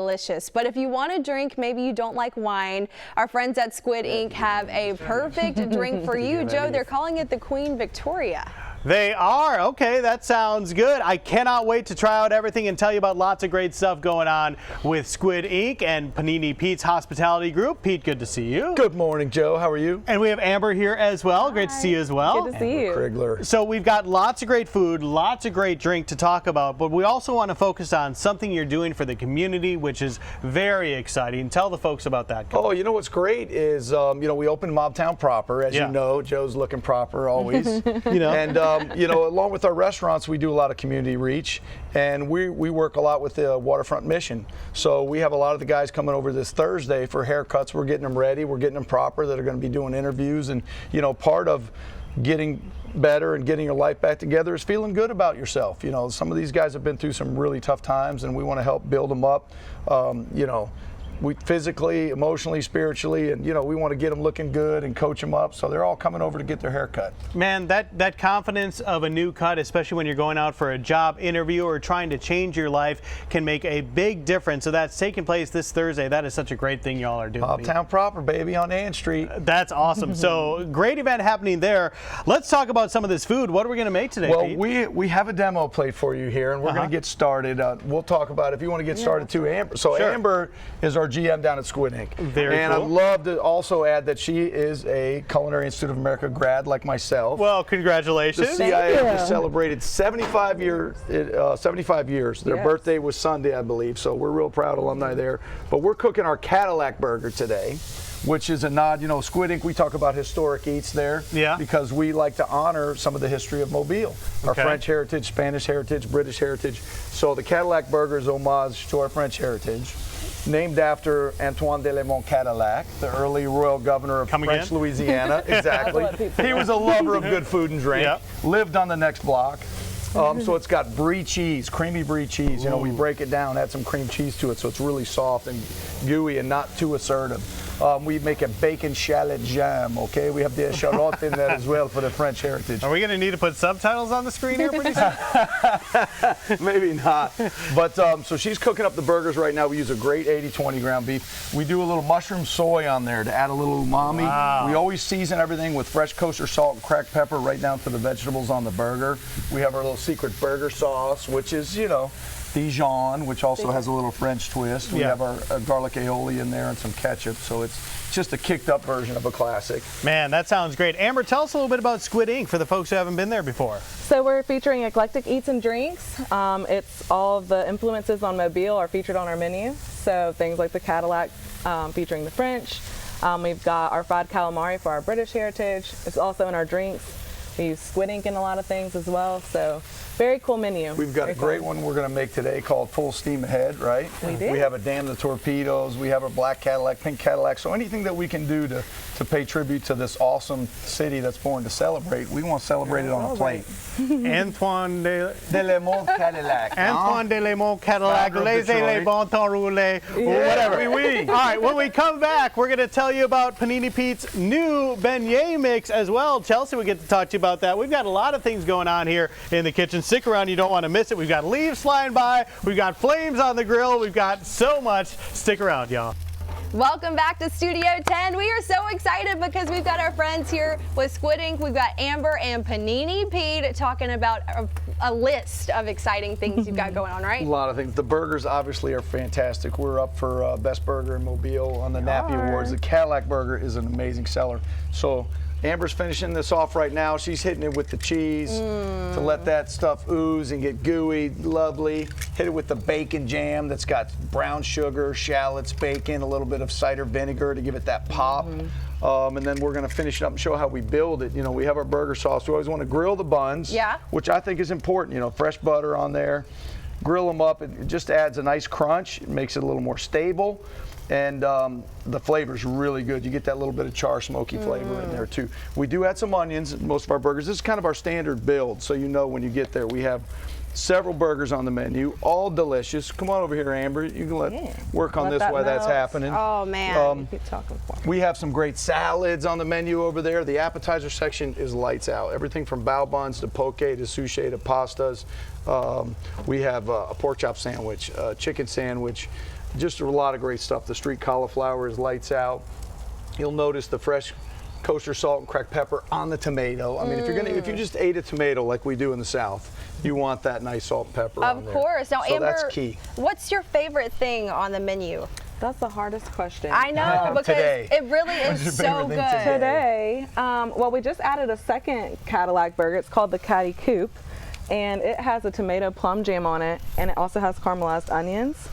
Delicious. But if you want a drink, maybe you don't like wine, our friends at Squid Inc. have a perfect drink for you, Joe. They're calling it the Queen Victoria. They are? Okay, that sounds good. I cannot wait to try out everything and tell you about lots of great stuff going on with Squid Inc. and Panini Pete's Hospitality Group. Pete, good to see you. Good morning, Joe. How are you? And we have Amber here as well. Hi. Great to see you as well. Good to see you. Krigler. So we've got lots of great food, lots of great drink to talk about, but we also want to focus on something you're doing for the community, which is very exciting. Tell the folks about that. Oh, you know what's great is, we opened Mobtown proper. As you know, Joe's looking proper always. And, along with our restaurants, we do a lot of community reach, and we work a lot with the Waterfront Mission. So we have a lot of the guys coming over this Thursday for haircuts. We're getting them ready. We're getting them proper that are going to be doing interviews. And, part of getting better and getting your life back together is feeling good about yourself. Some of these guys have been through some really tough times, and we want to help build them up, we physically, emotionally, spiritually, and we want to get them looking good and coach them up. So they're all coming over to get their hair cut. Man, that confidence of a new cut, especially when you're going out for a job interview or trying to change your life, can make a big difference. So that's taking place this Thursday. That is such a great thing y'all are doing. Mobtown proper, baby, on Ann Street. That's awesome. So great event happening there. Let's talk about some of this food. What are we going to make today, Well, Pete? we have a demo plate for you here, and we're going to get started. We'll talk about it if you want to get started too, Amber. So Sure. Amber is our GM down at Squid Inc. Very and cool. I'd love to also add that she is a Culinary Institute of America grad like myself. Well, congratulations. The CIA just celebrated 75 years. Their birthday was Sunday, I believe, so we're real proud alumni there. But we're cooking our Cadillac Burger today, which is a nod. Squid Inc., we talk about historic eats there because we like to honor some of the history of Mobile, our French heritage, Spanish heritage, British heritage. So the Cadillac Burger is homage to our French heritage, named after Antoine de Lemont Cadillac, the early royal governor of French Louisiana. Exactly. He was a lover of good food and drink, lived on the next block. So it's got brie cheese, creamy brie cheese. We break it down, add some cream cheese to it so it's really soft and gooey and not too assertive. We make a bacon shallot jam, okay? We have the shallot in there as well for the French heritage. Are we going to need to put subtitles on the screen here pretty soon? Maybe not. But so she's cooking up the burgers right now. We use a great 80-20 ground beef. We do a little mushroom soy on there to add a little umami. Wow. We always season everything with fresh kosher salt and cracked pepper right down to the vegetables on the burger. We have our little secret burger sauce, which is, Dijon, which also has a little French twist. We have our garlic aioli in there and some ketchup, so it's just a kicked up version of a classic. Man, that sounds great. Amber, tell us a little bit about Squid Inc. for the folks who haven't been there before. So we're featuring eclectic eats and drinks. It's all of the influences on Mobile are featured on our menu. So things like the Cadillac featuring the French. We've got our fried calamari for our British heritage. It's also in our drinks. We use Squid Ink in a lot of things as well, so very cool menu. We've got a great one we're going to make today called Full Steam Ahead, right? We do. We have a Damn the Torpedoes, we have a Black Cadillac, Pink Cadillac, so anything that we can do to pay tribute to this awesome city that's born to celebrate, we want to celebrate it on a plate. Antoine de Lemont Cadillac. Antoine de Lemont Cadillac, laissez les bon temps rouler, whatever. Oui. All right, when we come back, we're going to tell you about Panini Pete's new beignet mix as well. Chelsea, we get to talk to you about that. We've got a lot of things going on here in the kitchen. Stick around, you don't want to miss it. We've got leaves flying by, we've got flames on the grill, we've got so much. Stick around, y'all. Welcome back to Studio 10. We are so excited because we've got our friends here with Squid Inc. We've got Amber and Panini Pete talking about a list of exciting things you've got going on, right? A lot of things. The burgers obviously are fantastic. We're up for Best Burger in Mobile on the NAPI Awards. The Cadillac Burger is an amazing seller. So Amber's finishing this off right now. She's hitting it with the cheese to let that stuff ooze and get gooey, lovely. Hit it with the bacon jam that's got brown sugar, shallots, bacon, a little bit of cider vinegar to give it that pop. And then we're going to finish it up and show how we build it. We have our burger sauce. We always want to grill the buns, which I think is important. Fresh butter on there. Grill them up. It just adds a nice crunch. It makes it a little more stable. And the flavor's really good. You get that little bit of char smoky flavor in there too. We do add some onions in most of our burgers. This is kind of our standard build, so when you get there. We have several burgers on the menu, all delicious. Come on over here, Amber. You can work on this while that's happening. Oh man, keep talking for me. We have some great salads on the menu over there. The appetizer section is lights out. Everything from bao buns to poke to sushi to pastas. We have a pork chop sandwich, a chicken sandwich, just a lot of great stuff. The street cauliflower is lights out. You'll notice the fresh kosher salt and cracked pepper on the tomato. I mean, if you just ate a tomato like we do in the South, you want that nice salt and pepper on there. Of course. Now, so Amber, that's key. what's your favorite thing on the menu? That's the hardest question. I know, because Today. it really What's your is so favorite good. thing Today, well, we just added a second Cadillac burger. It's called the Caddy Coupe, and it has a tomato plum jam on it, and it also has caramelized onions.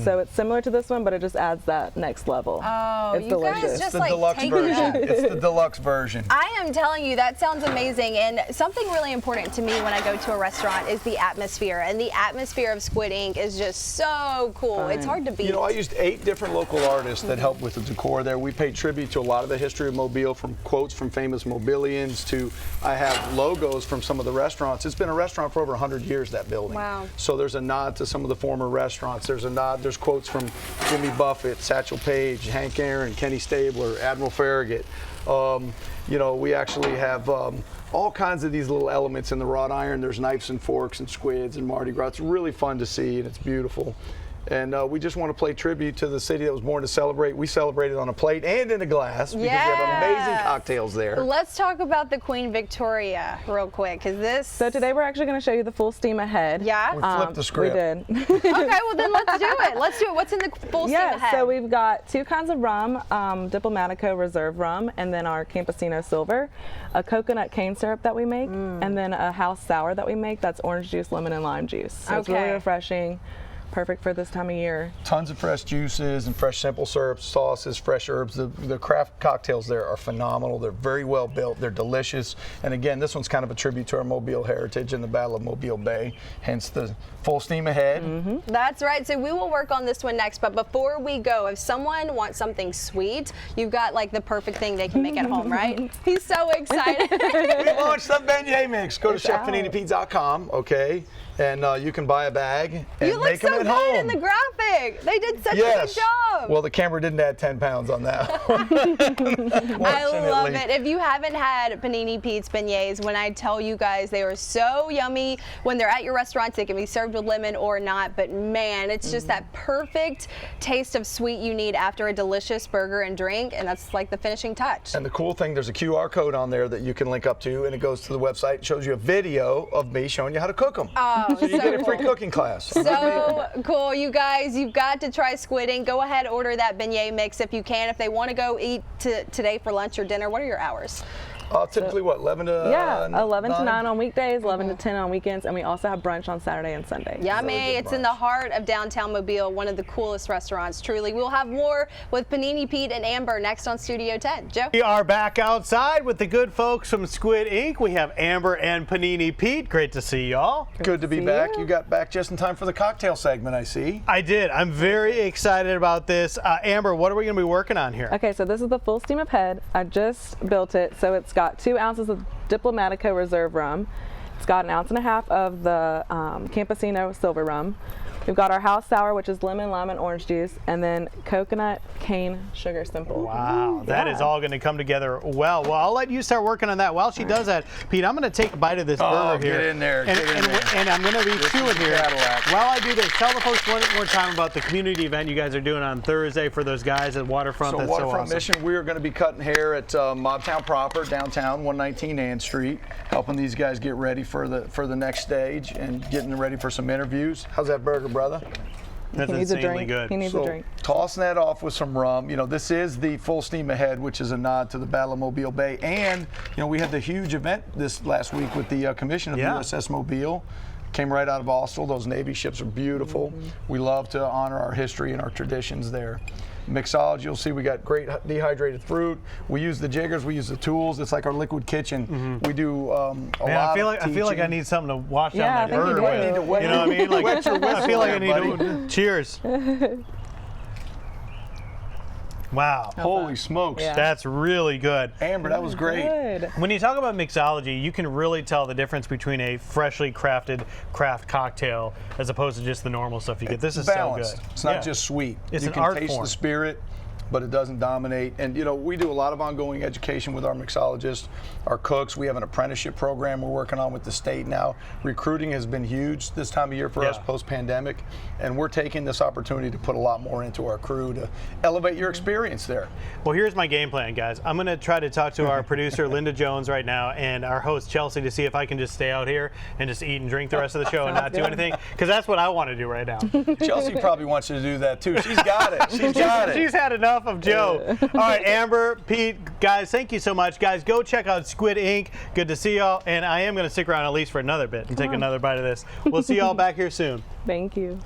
So it's similar to this one, but it just adds that next level. Oh, it's you delicious. guys It's just the like deluxe take version. it up. It's the deluxe version. I am telling you, that sounds amazing. And something really important to me when I go to a restaurant is the atmosphere. And the atmosphere of Squid Ink is just so cool. Fun. It's hard to beat. You know, I used 8 different local artists that helped with the decor there. We paid tribute to a lot of the history of Mobile, from quotes from famous Mobilians to I have logos from some of the restaurants. It's been a restaurant for over 100 years, that building. Wow. So there's a nod to some of the former restaurants. There's a nod, there's quotes from Jimmy Buffett, Satchel Paige, Hank Aaron, Kenny Stabler, Admiral Farragut. You know, we actually have all kinds of these little elements in the wrought iron. There's knives and forks and squids and Mardi Gras. It's really fun to see, and it's beautiful. And we just want to play tribute to the city that was born to celebrate. We celebrated on a plate and in a glass because we have amazing cocktails there. Let's talk about the Queen Victoria real quick, because this. So today we're actually going to show you the full steam ahead. Yeah? We flipped the script. We did. Okay, well then let's do it. Let's do it. What's in the full steam ahead? So we've got 2 kinds of rum, Diplomatico Reserve rum, and then our Campesino Silver, a coconut cane syrup that we make, and then a house sour that we make that's orange juice, lemon, and lime juice. So it's really Okay. refreshing. Perfect for this time of year. Tons of fresh juices and fresh simple syrups, sauces, fresh herbs. The craft cocktails there are phenomenal. They're very well built. They're delicious. And again, this one's kind of a tribute to our Mobile heritage and the Battle of Mobile Bay, hence the full steam ahead. That's right. So we will work on this one next. But before we go, if someone wants something sweet, you've got like the perfect thing they can make at home, right? He's so excited. We launched the beignet mix. Go to chefpaninipete.com, okay? And you can buy a bag and You look make them so at good home. in the graphic. They did such a Yes. good job. Well, the camera didn't add 10 pounds on that. I love it. If you haven't had Panini Pete's beignets, when I tell you guys they are so yummy, when they're at your restaurants, they can be served with lemon or not. But man, it's just that perfect taste of sweet you need after a delicious burger and drink, and that's like the finishing touch. And the cool thing, there's a QR code on there that you can link up to, and it goes to the website. It shows you a video of me showing you how to cook them. Oh, so you get a free cooking class. So cool, you guys. You've got to try Squid Ink. Go ahead, order that beignet mix if you can. If they want to go eat today for lunch or dinner, what are your hours? Typically, what, 11 to 11 to 9 on weekdays, 11 Mm-hmm. to 10 on weekends, and we also have brunch on Saturday and Sunday. Yummy. It's in the heart of downtown Mobile, one of the coolest restaurants, truly. We'll have more with Panini Pete and Amber next on Studio 10. Joe? We are back outside with the good folks from Squid Ink. We have Amber and Panini Pete. Great to see y'all. Good to be back. You got back just in time for the cocktail segment, I see. I did. I'm very excited about this. Amber, what are we going to be working on here? Okay, so this is the full steam ahead. I just built it, so it's got 2 ounces of Diplomatico Reserve rum. It's got 1.5 ounces of the Campesino Silver rum. We've got our house sour, which is lemon, lime, and orange juice, and then coconut cane sugar simple. Wow, that is all going to come together well. Well, I'll let you start working on that. While she does that, Pete, I'm going to take a bite of this burger here. Get in there. And I'm going to be chewing here. Cadillac. While I do this, tell the folks one more time about the community event you guys are doing on Thursday for those guys at Waterfront. So That's Waterfront so awesome. Mission, we are going to be cutting hair at Mobtown proper, downtown, 119 Ann Street, helping these guys get ready for the next stage and getting ready for some interviews. How's that burger, brother? That's He needs a insanely drink. good. He needs a drink. Tossing that off with some rum. You know, this is the full steam ahead, which is a nod to the Battle of Mobile Bay. And, you know, we had the huge event this last week with the commission of USS Mobile. Came right out of Austell. Those Navy ships are beautiful. We love to honor our history and our traditions there. Mixology, you'll see we got great dehydrated fruit. We use the jiggers, we use the tools. It's like our liquid kitchen. We do a lot I feel like I need something to wash Yeah, down that I think you burger do. with. Need to wet- You know what I mean? Like, wet your I whistle feel like there, I need buddy. to. Cheers. Wow. Holy smokes. Yeah. That's really good. Amber, that was great. Good. When you talk about mixology, you can really tell the difference between a freshly crafted craft cocktail as opposed to just the normal stuff you get. This is Balanced. so good. It's not Yeah. just sweet. It's you an can art taste form. the spirit. but it doesn't dominate. And you know, we do a lot of ongoing education with our mixologists, our cooks. We have an apprenticeship program we're working on with the state now. Recruiting has been huge this time of year for us post-pandemic, and we're taking this opportunity to put a lot more into our crew to elevate your experience there. Well, here's my game plan, guys. I'm going to try to talk to our producer, Linda Jones, right now, and our host, Chelsea, to see if I can just stay out here and just eat and drink the rest of the show and not do anything, because that's what I want to do right now. Chelsea probably wants you to do that too. She's got it. She's got it. She's had enough of Joe. All right, Amber, Pete, guys, thank you so much. Guys, go check out Squid Inc. Good to see y'all, and I am going to stick around at least for another bit and take another bite of this. We'll see y'all back here soon. Thank you.